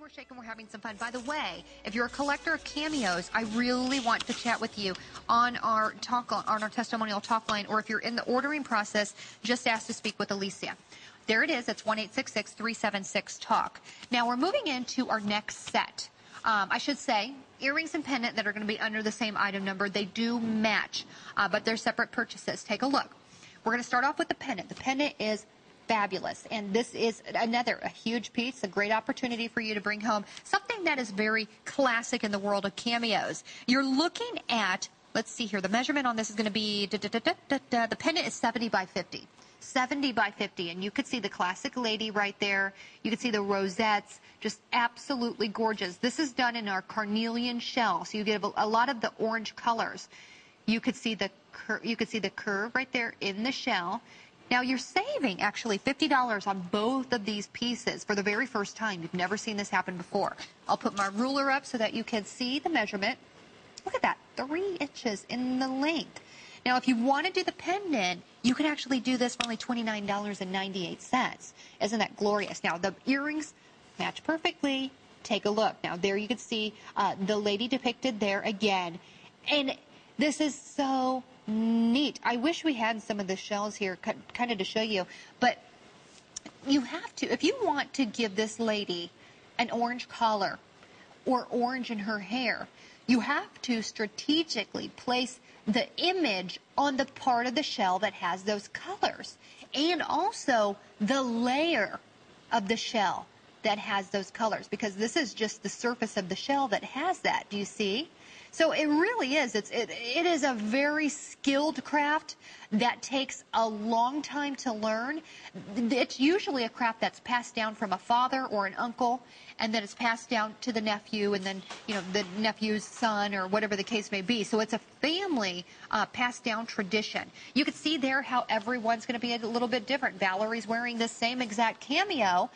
We're shaking, we're having some fun. By the way, if you're a collector of cameos, I really want to chat with you on our testimonial talk line, or if you're in the ordering process, just ask to speak with Alicia. There it is. It's 1-866-376-TALK. Now we're moving into our next set. I should say, earrings and pendant that are going to be under the same item number, they do match, but they're separate purchases. Take a look. We're going to start off with the pendant. The pendant is fabulous, and this is a huge piece, a great opportunity for you to bring home something that is very classic in the world of cameos. You're looking at, let's see here, the measurement on this is going to be, the pendant is 70 by 50. 70 by 50, and you could see the classic lady right there. You could see the rosettes, just absolutely gorgeous. This is done in our carnelian shell, so you get a lot of the orange colors. You could see the curve right there in the shell. Now you're saving actually $50 on both of these pieces for the very first time. You've never seen this happen before. I'll put my ruler up so that you can see the measurement. Look at that, 3 inches in the length. Now, if you want to do the pendant, you can actually do this for only $29.98. Isn't that glorious? Now, the earrings match perfectly. Take a look. Now, there you can see the lady depicted there again. And this is so neat. I wish we had some of the shells here kind of to show you. But you have to, if you want to give this lady an orange collar or orange in her hair, you have to strategically place the image on the part of the shell that has those colors, and also the layer of the shell that has those colors, because this is just the surface of the shell that has that. Do you see? So it really is. It is a very skilled craft that takes a long time to learn. It's usually a craft that's passed down from a father or an uncle, and then it's passed down to the nephew, and then, you know, the nephew's son, or whatever the case may be. So it's a family passed down tradition. You can see there how everyone's going to be a little bit different. Valerie's wearing the same exact cameo,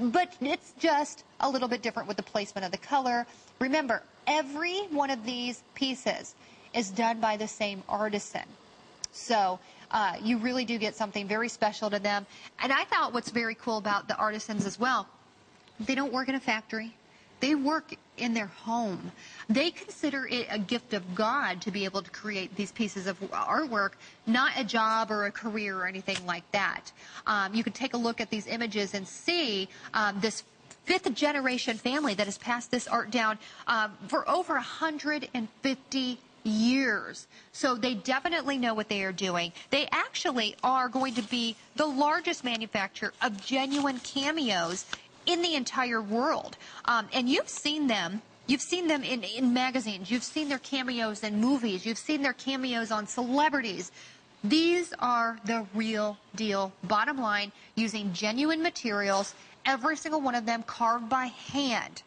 but it's just a little bit different with the placement of the color. Remember, every one of these pieces is done by the same artisan. So you really do get something very special to them. And I thought what's very cool about the artisans as well, they don't work in a factory. They work in their home. They consider it a gift of God to be able to create these pieces of artwork, not a job or a career or anything like that. You can take a look at these images and see this fifth-generation family that has passed this art down for over 150 years. So they definitely know what they are doing. They actually are going to be the largest manufacturer of genuine cameos in the entire world. And you've seen them. You've seen them in magazines. You've seen their cameos in movies. You've seen their cameos on celebrities. These are the real deal. Bottom line, using genuine materials, every single one of them carved by hand.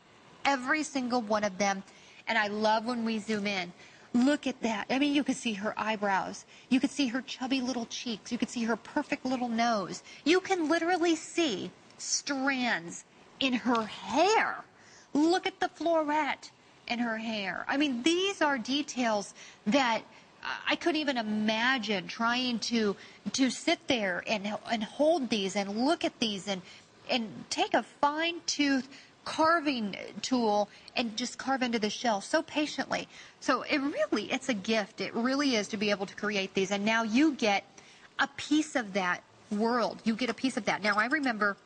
Every single one of them. And I love when we zoom in. Look at that. I mean, you can see her eyebrows. You can see her chubby little cheeks. You can see her perfect little nose. You can literally see strands in her hair. Look at the floret in her hair. I mean, these are details that I couldn't even imagine trying to sit there and hold these and look at these and take a fine-tooth carving tool and just carve into the shell so patiently. So it's a gift. It really is to be able to create these. And now you get a piece of that world. You get a piece of that. Now, I remember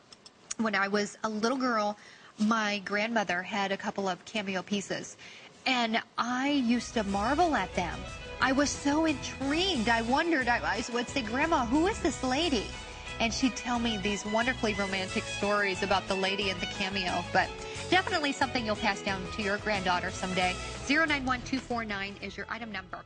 when I was a little girl, my grandmother had a couple of cameo pieces, and I used to marvel at them. I was so intrigued. I wondered, I would say, Grandma, who is this lady? And she'd tell me these wonderfully romantic stories about the lady in the cameo. But definitely something you'll pass down to your granddaughter someday. 091249 is your item number.